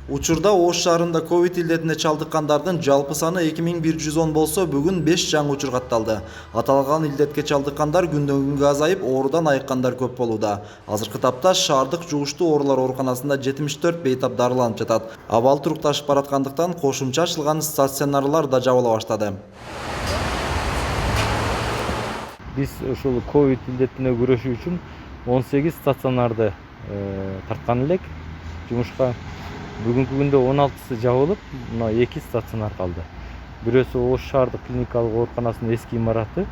Учурда Ош шаарында ковид илдетине чалдыккандардын жалпы саны 2110 болсо, бүгүн 5 жаңы учур катталды. Аталган илдетке чалдыккандар күндөн күнгө азайып, оорудан айыккандар көп болууда. Азыркы тапта шаардык жугуштуу оорулар ооруканасында 74 бейтап дарыланып жатат. Абал турукташып бараткандыктан кошумча ачылган стационарлар да жабыла баштады. Биз ушул ковид илдетине күрөшүү үчүн 18 стационарды тарткан элек жумушка. Бүгүнкү күндө 16сы жабылып, мына 2 стационар калды. Бирөөсү Ош шаардык клиникалык ооруканасынын эски имараты,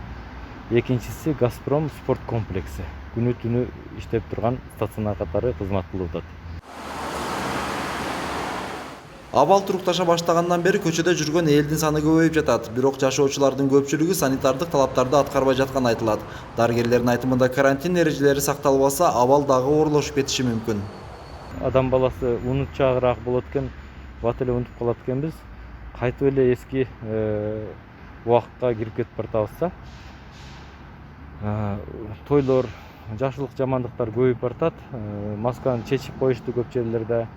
экинчиси Газпром спорт комплекси. Күнү түнү иштеп турган стационар катары кызмат кылып атат. Абал турукташа баштагандан бери көчөдө жүргөн элдин саны көбөйүп жатат. Бирок жашоочулардын көпчүлүгү санитардык талаптарды аткарбай жатканы айтылат. Дарыгерлердин айтымында карантин эрежелери сакталбаса, абал дагы оорлошуп кетиши мүмкүн. Адам баласы унутчаагыраак болот экен, бат эле унутуп калат экенбиз. Кайтып эле эски убакытка кирип кетип баратабыз да. Тойлор, жакшылык жамандыктар көбөйүп баратат. Масканы чечип коюшту көп жерлерде.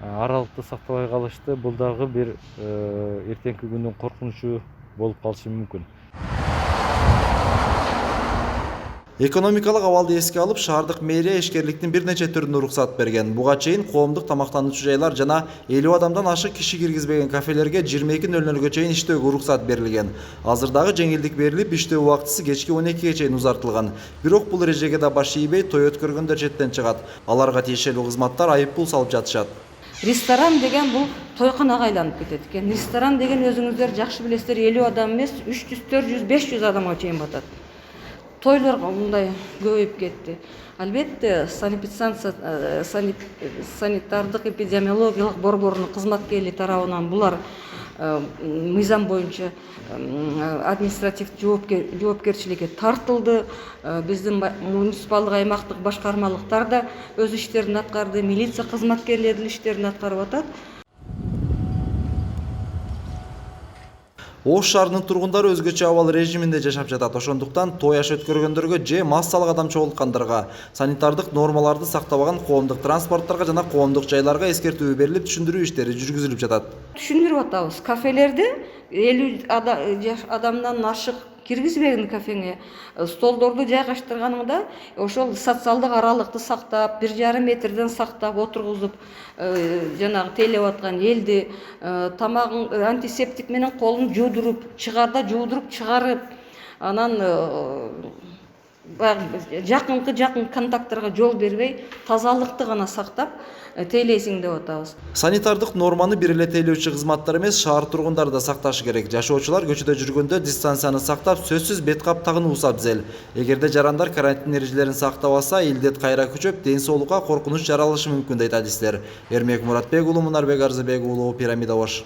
Аралыкты сактабай калышты. Бул дагы бир эртеңки күндүн коркунучу болуп калышы мүмкүн. Экономикалык абалды эске алып, шаардык мэрия ишкерликтин бир нече түрүнө уруксат берген. Буга чейин коомдук тамактануучу жайлар жана 50 адамдан ашык киши киргизбеген кафелерге 22:00 чейин иштөөгө уруксат берилген. Азыр дагы жеңилдик берилип, иштөө убактысы кечки 12-ге чейин узартылган. Бирок бул эрежеге да баш ийбей, той өткөргөндөр четтен чыгат. Аларга тиешелүү кызматтар айып пул салып жатышат. Ресторан деген бұл тойханаға айланып кетеді екен. Ресторан деген өзіңіздер жақсы білесіздер, 50 адам емес, 300, 400, 500 адамға чейин батады. Тойларға мындай көбейіп кетті. Албетте, санитардық эпидемиологиялық борборунун кызматкерлери тарабынан булар мыйзам боюнча административ жоопкерчиликке тартылды. Биздин муниципалдык аймактык башкармалыктар да өз иштерин аткарды, милиция кызматкерлери иштерин аткарып атат. Ош шаарынын тургундары өзгөчө абал режиминде жашап жатат. Ошондуктан той аш өткөргөндөргө же массалык адам чогулткандарга, санитардык нормаларды сактабаган коомдук транспорттарга жана коомдук жайларга эскертүү берилип, түшүндүрүү иштери жүргүзүлүп жатат. Түшүндүрүп атабыз. Кафелерде 50 жаш адамдан ашык киргизбегин кафеге. Столдорду жайгаштырганыңда ошол социалдык аралыкты сактап, 1,5 метрден сактап отургузуп, жанагы тейлеп аткан элди тамагын антисептик менен колун жуудуруп, чыгарда жуудуруп чыгарып, анан жакын контакттарга жол бербей, тазалыкты гана сактап тейлейсиң деп атабыз. Санитардык норманы бир эле тейлөөчү кызматтар эмес, шаар тургундары да сакташы керек. Жашоочулар көчөдө жүргөндө дистанцияны сактап, сөзсүз бет кап тагынуусу абзел. Эгерде жарандар карантин эрежелерин сактабаса, илдет кайра күчөп, ден соолукка коркунуч жаралышы мүмкүн дейт адистер. Эрмек Муратбек уулу, Мунарбек Арзыбек уулу, Пирамида Ош.